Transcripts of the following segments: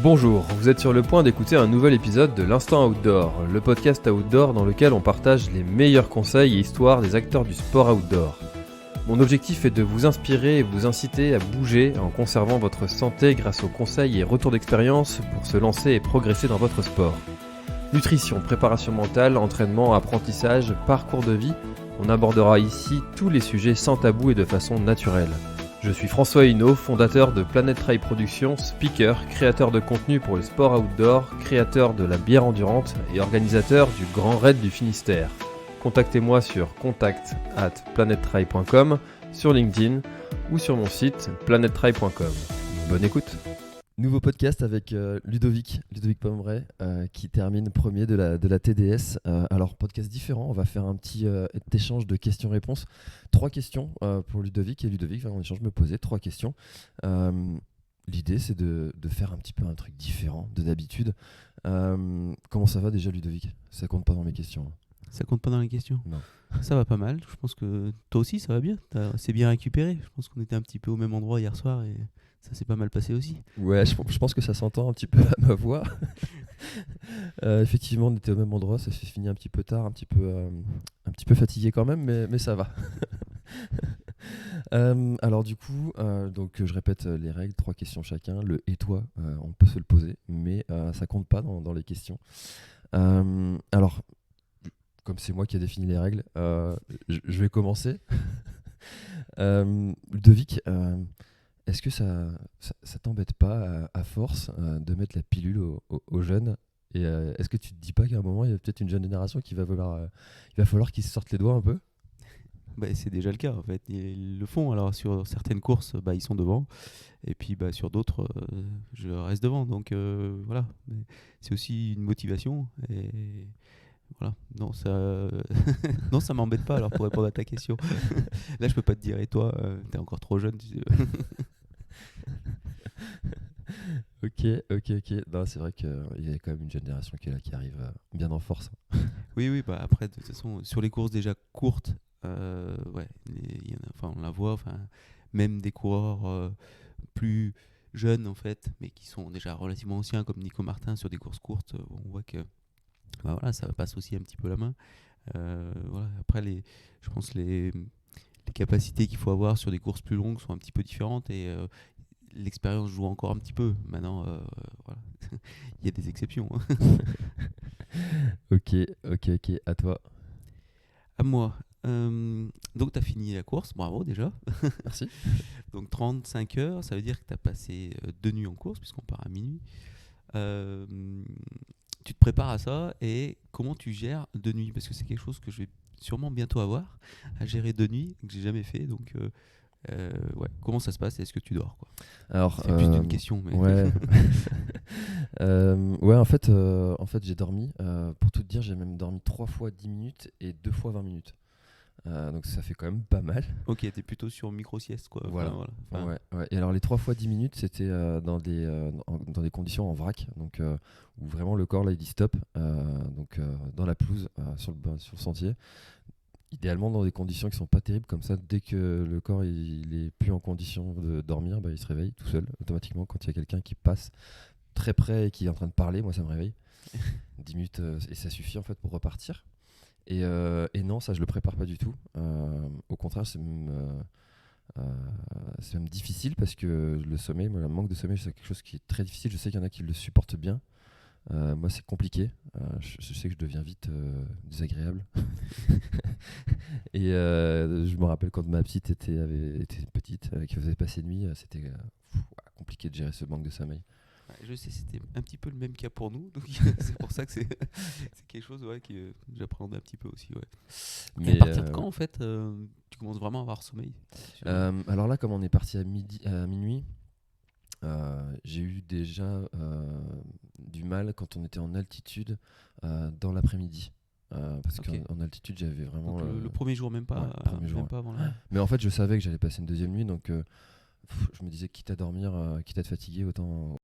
Bonjour, vous êtes sur le point d'écouter un nouvel épisode de l'Instant Outdoor, le podcast outdoor dans lequel on partage les meilleurs conseils et histoires des acteurs du sport outdoor. Mon objectif est de vous inspirer et vous inciter à bouger en conservant votre santé grâce aux conseils et retours d'expérience pour se lancer et progresser dans votre sport. Nutrition, préparation mentale, entraînement, apprentissage, parcours de vie, on abordera ici tous les sujets sans tabou et de façon naturelle. Je suis François Hinault, fondateur de Planet Trail Productions, speaker, créateur de contenu pour le sport outdoor, créateur de la bière endurante et organisateur du Grand Raid du Finistère. Contactez-moi sur contact@planettrail.com, sur LinkedIn ou sur mon site planettrail.com. Bonne écoute. Nouveau podcast avec Ludovic Pomeray qui termine premier de la TDS. Alors podcast différent, on va faire un petit échange de questions-réponses. 3 questions pour Ludovic et Ludovic va en échange me poser 3 questions. L'idée c'est de faire un petit peu un truc différent de d'habitude. Comment ça va déjà Ludovic ? Ça compte pas dans mes questions. Ça compte pas dans les questions ? Non. Ça va pas mal, je pense que toi aussi ça va bien, c'est bien récupéré. Je pense qu'on était un petit peu au même endroit hier soir et ça s'est pas mal passé aussi. Ouais, je pense que ça s'entend un petit peu à ma voix. Effectivement, on était au même endroit, ça s'est fini un petit peu tard, un petit peu fatigué quand même, mais ça va. Alors du coup, donc je répète les règles, 3 questions chacun. Le et toi, on peut se le poser, mais ça compte pas dans les questions. Alors, comme c'est moi qui ai défini les règles, je vais commencer. Ludovic, est-ce que ça t'embête pas à force de mettre la pilule aux jeunes ? Et est-ce que tu te dis pas qu'à un moment il y a peut-être une jeune génération il va falloir qu'ils se sortent les doigts un peu ? C'est déjà le cas en fait, ils le font. Alors sur certaines courses, ils sont devant, et puis sur d'autres, je reste devant. Donc voilà, mais c'est aussi une motivation. Et voilà, non ça, non ça m'embête pas. Alors pour répondre à ta question, là je peux pas te dire. Et toi, t'es encore trop jeune. Ok. Non, c'est vrai qu'il y a quand même une génération qui est là, qui arrive bien en force. Oui, après de toute façon sur les courses déjà courtes, on la voit. Même des coureurs plus jeunes en fait, mais qui sont déjà relativement anciens comme Nico Martin sur des courses courtes, on voit que ça passe aussi un petit peu la main. Après je pense les capacités qu'il faut avoir sur des courses plus longues sont un petit peu différentes et l'expérience joue encore un petit peu. Maintenant, voilà. Il y a des exceptions. Ok, à toi. À moi. Donc, tu as fini la course, bravo déjà. Merci. Donc, 35 heures, ça veut dire que tu as passé 2 nuits en course, puisqu'on part à minuit. Tu te prépares à ça, et comment tu gères 2 nuits ? Parce que c'est quelque chose que je vais sûrement bientôt avoir à gérer 2 nuits, que j'ai jamais fait. Donc, comment ça se passe ? Est-ce que tu dors, quoi ? Alors, c'est plus d'une question. Mais... Ouais. En fait, j'ai dormi. Pour tout te dire, j'ai même dormi 3 fois 10 minutes et 2 fois 20 minutes. Donc ça fait quand même pas mal. Ok, t'es plutôt sur micro-sieste, quoi. Voilà. Ouais. Et alors les 3 fois 10 minutes, c'était dans des conditions en vrac, donc où vraiment le corps là il dit stop, dans la pelouse, sur le sentier. Idéalement dans des conditions qui sont pas terribles, comme ça dès que le corps il est plus en condition de dormir, il se réveille tout seul automatiquement quand il y a quelqu'un qui passe très près et qui est en train de parler. Moi ça me réveille 10 minutes et ça suffit en fait pour repartir. Et non, ça je le prépare pas du tout. Au contraire, c'est même difficile parce que le sommeil, le manque de sommeil, c'est quelque chose qui est très difficile. Je sais qu'il y en a qui le supportent bien. Moi, c'est compliqué. Je sais que je deviens vite désagréable. Et je me rappelle quand ma petite était petite, qui faisait passer nuit, c'était compliqué de gérer ce manque de sommeil. Je sais, c'était un petit peu le même cas pour nous, donc c'est pour ça que c'est quelque chose que j'appréhendais un petit peu aussi. Ouais. Mais à partir de quand en fait tu commences vraiment à avoir sommeil ? Alors là, comme on est parti à minuit, j'ai eu déjà du mal quand on était en altitude dans l'après-midi. Parce qu'en altitude, j'avais vraiment... Donc le premier jour, même pas, pas avant là. Mais en fait, je savais que j'allais passer une deuxième nuit, donc je me disais quitte à dormir, quitte à être fatigué, autant...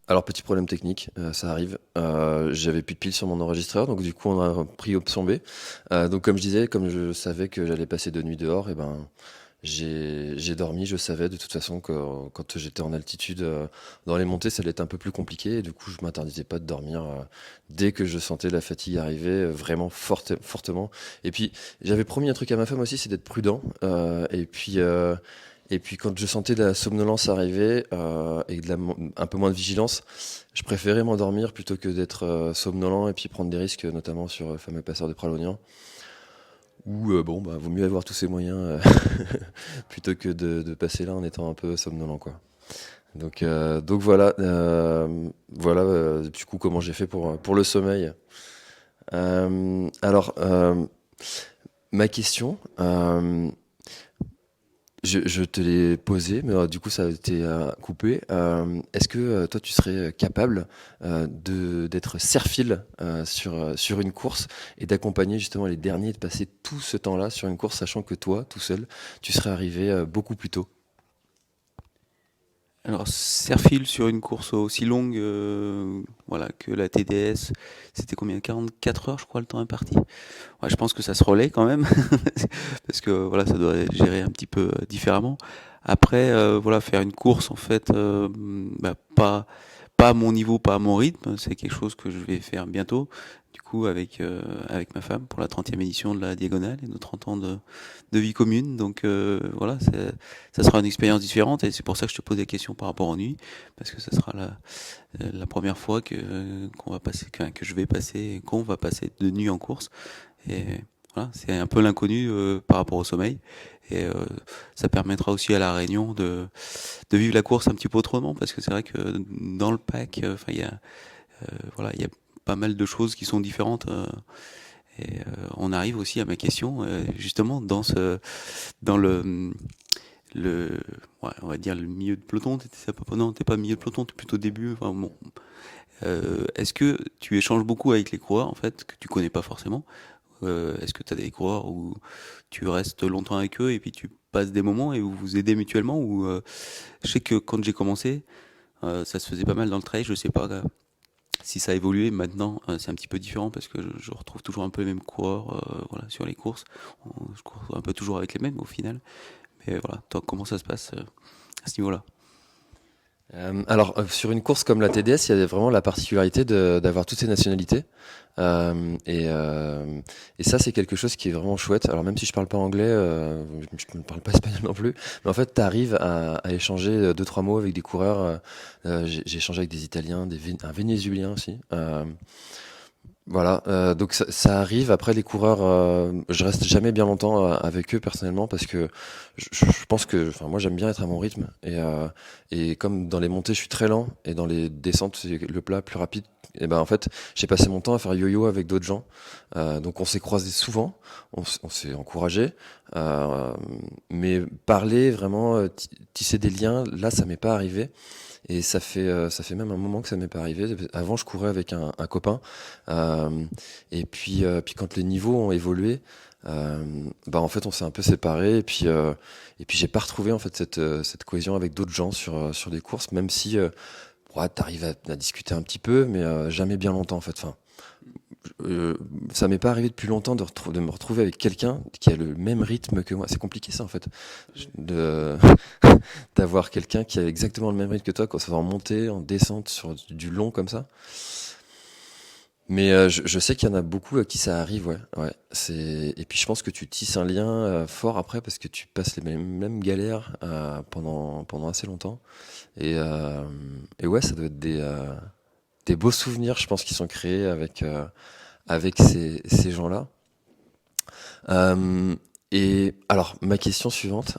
Alors petit problème technique, ça arrive, j'avais plus de piles sur mon enregistreur, donc du coup on a pris option B. Donc comme je disais, comme je savais que j'allais passer 2 nuits dehors, j'ai dormi, je savais de toute façon que quand j'étais en altitude, dans les montées, ça allait être un peu plus compliqué. Et du coup, je m'interdisais pas de dormir dès que je sentais la fatigue arriver, vraiment fortement. Et puis, j'avais promis un truc à ma femme aussi, c'est d'être prudent. Et puis quand je sentais de la somnolence arriver et un peu moins de vigilance, je préférais m'endormir plutôt que d'être somnolent et puis prendre des risques, notamment sur le fameux passeur de Pralognan. Ou bon, bah, vaut mieux avoir tous ces moyens plutôt que de passer là en étant un peu somnolent, quoi. Donc voilà, du coup comment j'ai fait pour le sommeil. Alors, ma question, je te l'ai posée, mais du coup ça a été coupé. Est-ce que toi tu serais capable d'être serre-file sur une course et d'accompagner justement les derniers et de passer tout ce temps-là sur une course, sachant que toi, tout seul, tu serais arrivé beaucoup plus tôt? Alors, Serfil sur une course aussi longue voilà, que la TDS, c'était combien? 44 heures, je crois, le temps imparti. Ouais, je pense que ça se relaie quand même, parce que voilà, ça doit être géré un petit peu différemment. Après, voilà, faire une course, en fait, pas à mon niveau, pas à mon rythme, c'est quelque chose que je vais faire bientôt, du coup, avec ma femme, pour la 30e édition de la Diagonale et nos 30 ans de vie commune. Donc voilà, ça sera une expérience différente, et c'est pour ça que je te pose des questions par rapport aux nuits, parce que ça sera la première fois qu'on va passer, que je vais passer, qu'on va passer de nuit en course. Et voilà, c'est un peu l'inconnu par rapport au sommeil. Et ça permettra aussi à la Réunion de vivre la course un petit peu autrement, parce que c'est vrai que dans le pack, il y a voilà, il y a pas mal de choses qui sont différentes. Et on arrive aussi à ma question, justement dans le ouais, on va dire le milieu de peloton. Non, t'es pas milieu de peloton, t'es plutôt début. Enfin bon, est-ce que tu échanges beaucoup avec les coureurs en fait que tu connais pas forcément? Est-ce que tu as des coureurs où tu restes longtemps avec eux et puis tu passes des moments et vous vous aidez mutuellement? Ou je sais que quand j'ai commencé, ça se faisait pas mal dans le trail. Je sais pas si ça a évolué maintenant. C'est un petit peu différent parce que je retrouve toujours un peu les mêmes coureurs voilà, sur les courses. Je cours un peu toujours avec les mêmes au final. Mais voilà, toi, comment ça se passe à ce niveau-là? Alors, sur une course comme la TDS, il y a vraiment la particularité d'avoir toutes ces nationalités. Et ça, c'est quelque chose qui est vraiment chouette. Alors, même si je parle pas anglais, je ne parle pas espagnol non plus, mais en fait, tu arrives à échanger deux, trois mots avec des coureurs. J'ai échangé avec des Italiens, un Vénézuélien aussi. Voilà, donc ça arrive. Après les coureurs, je reste jamais bien longtemps avec eux personnellement parce que je pense que, enfin moi j'aime bien être à mon rythme et comme dans les montées je suis très lent et dans les descentes c'est le plat plus rapide. Et ben en fait j'ai passé mon temps à faire yo-yo avec d'autres gens, donc on s'est croisés souvent, on s'est encouragés, euh, mais parler vraiment, tisser des liens, là ça m'est pas arrivé. Et ça fait même un moment que ça m'est pas arrivé. Avant, je courais avec un copain. Et puis quand les niveaux ont évolué, bah en fait, on s'est un peu séparés. Et puis j'ai pas retrouvé en fait cette cohésion avec d'autres gens sur des courses, même si ouais, t'arrives à discuter un petit peu, mais jamais bien longtemps en fait. Enfin, ça m'est pas arrivé depuis longtemps de me retrouver avec quelqu'un qui a le même rythme que moi. C'est compliqué ça en fait, de d'avoir quelqu'un qui a exactement le même rythme que toi, quand ça va en montée, en descente, sur du long comme ça. Mais je sais qu'il y en a beaucoup à qui ça arrive, ouais. Ouais. Et puis je pense que tu tisses un lien fort après parce que tu passes les mêmes galères pendant assez longtemps. Et ouais, ça doit être des beaux souvenirs, je pense, qui sont créés avec ces gens-là. Euh, et alors, ma question suivante,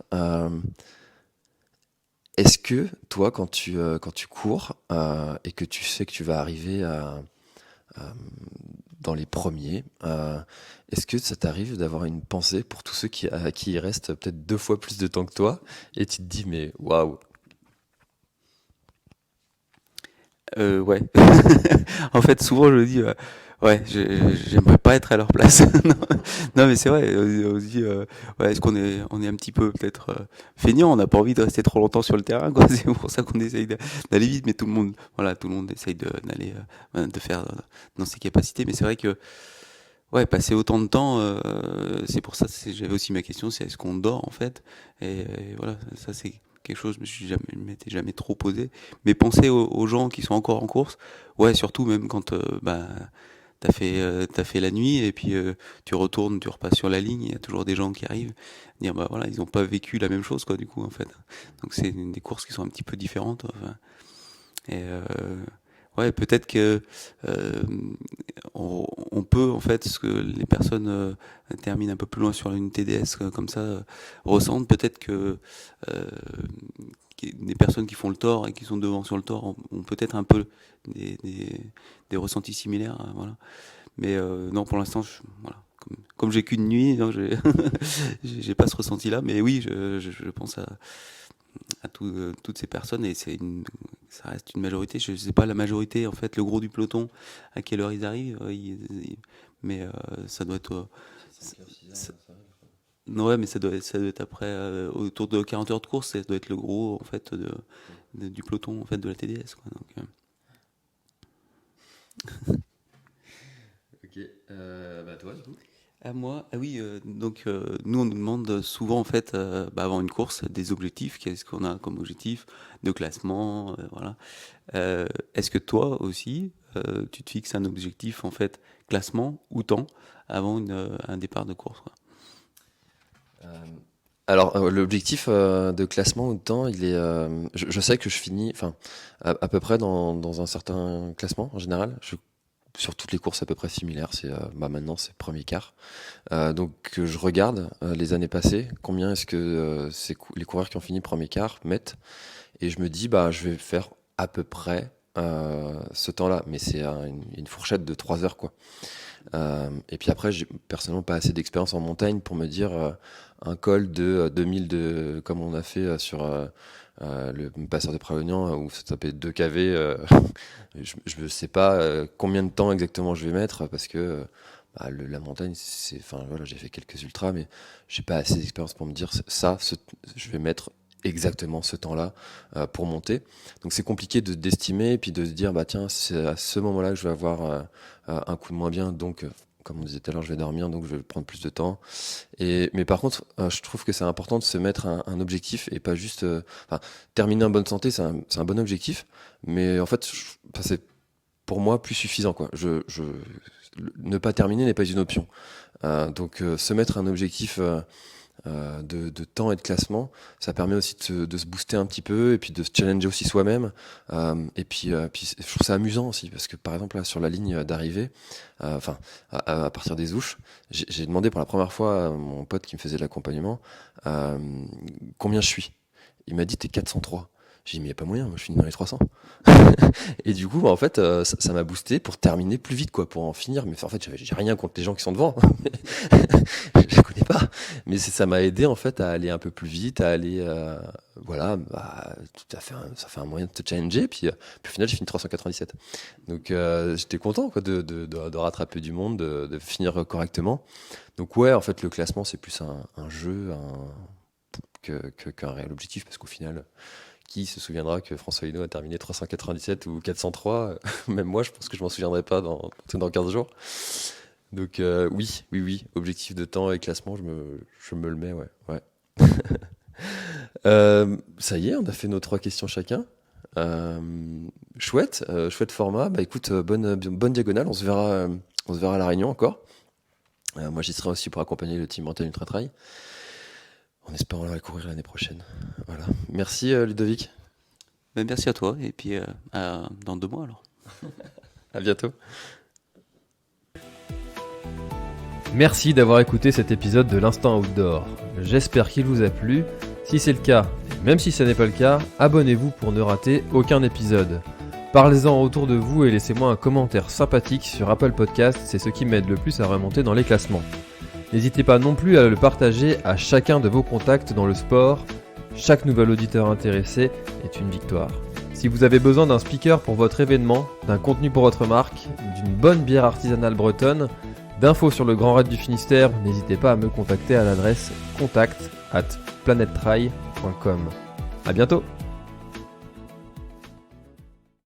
est-ce que toi, quand tu cours et que tu sais que tu vas arriver dans les premiers, est-ce que ça t'arrive d'avoir une pensée pour tous ceux qui y restent peut-être 2 fois plus de temps que toi et tu te dis, mais waouh. Ouais. En fait, souvent je me dis, ouais, j'aimerais pas être à leur place. Non, non, mais c'est vrai. On se dit, ouais, est-ce on est un petit peu peut-être feignant, on n'a pas envie de rester trop longtemps sur le terrain, quoi. C'est pour ça qu'on essaye d'aller vite, mais tout le monde, voilà, tout le monde essaye d'aller, de faire dans ses capacités. Mais c'est vrai que Ouais, passer autant de temps, c'est pour ça, j'avais aussi ma question, c'est est-ce qu'on dort en fait? Et voilà, ça c'est quelque chose que je m'étais jamais trop posé. Mais penser aux gens qui sont encore en course, ouais, surtout même quand bah, t'as fait la nuit et puis tu retournes, tu repasses sur la ligne, il y a toujours des gens qui arrivent, dire bah voilà, ils ont pas vécu la même chose quoi du coup en fait. Donc c'est des courses qui sont un petit peu différentes. Enfin, et ouais, peut-être que euh, on peut en fait ce que les personnes terminent un peu plus loin sur une TDS comme ça ressentent peut-être que euh, des personnes qui font le tort et qui sont devant sur le tort ont peut-être un peu des, des, des ressentis similaires, voilà. Mais non, pour l'instant, voilà. Comme j'ai qu'une nuit, non, j'ai pas ce ressenti-là. Mais oui, je pense à toutes ces personnes et ça reste une majorité. Je sais pas la majorité, en fait, le gros du peloton, à quelle heure ils arrivent. Mais ça doit être. Non, ouais, mais ça doit être après, autour de 40 heures de course, ça doit être le gros, en fait, du peloton, en fait, de la TDS, quoi. Donc, Ok, bah toi du coup. à moi, ah oui, donc nous on nous demande souvent en fait, bah, avant une course, des objectifs. Qu'est-ce qu'on a comme objectif de classement, voilà. Est-ce que toi aussi, tu te fixes un objectif en fait classement ou temps avant un départ de course, quoi? Euh, Alors, l'objectif de classement ou de temps, il est. Je sais que je finis, enfin, à peu près dans un certain classement en général. Sur toutes les courses à peu près similaires, c'est bah maintenant c'est premier quart. Donc je regarde les années passées, combien est-ce que les coureurs qui ont fini premier quart mettent, et je me dis bah je vais faire à peu près ce temps-là, mais c'est une fourchette de 3 heures quoi. Et puis après, j'ai personnellement pas assez d'expérience en montagne pour me dire un col de 2000 comme on a fait sur le passeur de Pralognan où ça s'appelait 2 kV. Je ne sais pas combien de temps exactement je vais mettre parce que bah, la montagne, enfin voilà, j'ai fait quelques ultras, mais j'ai pas assez d'expérience pour me dire je vais mettre exactement ce temps-là pour monter. Donc c'est compliqué d'estimer et puis de se dire bah tiens c'est à ce moment-là que je vais avoir un coup de moins bien, donc comme on disait tout à l'heure je vais dormir donc je vais prendre plus de temps. Mais par contre je trouve que c'est important de se mettre un objectif et pas juste enfin, terminer en bonne santé c'est un bon objectif, mais en fait enfin, c'est pour moi plus suffisant quoi. Ne pas terminer n'est pas une option. Donc se mettre un objectif de temps et de classement, ça permet aussi de se booster un petit peu et puis de se challenger aussi soi-même. Et puis je trouve ça amusant aussi parce que par exemple là sur la ligne d'arrivée, enfin à partir des Ouches, j'ai demandé pour la première fois à mon pote qui me faisait de l'accompagnement combien je suis. Il m'a dit t'es 403. J'ai dit mais y a pas moyen, moi je finis dans les 300. Et du coup en fait ça m'a boosté pour terminer plus vite quoi, pour en finir. Mais en fait j'ai rien contre les gens qui sont devant. Je les connais pas, mais ça m'a aidé en fait à aller un peu plus vite, à aller voilà, bah, ça fait un moyen de te challenger. Puis au final j'ai fini 397. Donc j'étais content quoi de rattraper du monde, de finir correctement. Donc ouais en fait le classement c'est plus un jeu qu'un réel objectif parce qu'au final qui se souviendra que François Hinault a terminé 397 ou 403? Même moi, je pense que je m'en souviendrai pas dans 15 jours. Donc oui, objectif de temps et classement, je me le mets, ouais. Ça y est, on a fait nos 3 questions chacun. Chouette format. Bah écoute, bonne diagonale, on se verra à La Réunion encore. Moi, j'y serai aussi pour accompagner le team Montagne Ultra Trail. En espérant la courir l'année prochaine. Voilà. Merci Ludovic. Ben, merci à toi et puis dans 2 mois alors. À bientôt. Merci d'avoir écouté cet épisode de l'Instant Outdoor. J'espère qu'il vous a plu. Si c'est le cas, même si ce n'est pas le cas, abonnez-vous pour ne rater aucun épisode. Parlez-en autour de vous et laissez-moi un commentaire sympathique sur Apple Podcast, c'est ce qui m'aide le plus à remonter dans les classements. N'hésitez pas non plus à le partager à chacun de vos contacts dans le sport. Chaque nouvel auditeur intéressé est une victoire. Si vous avez besoin d'un speaker pour votre événement, d'un contenu pour votre marque, d'une bonne bière artisanale bretonne, d'infos sur le Grand Raid du Finistère, n'hésitez pas à me contacter à l'adresse contact@planettrail.com. À bientôt!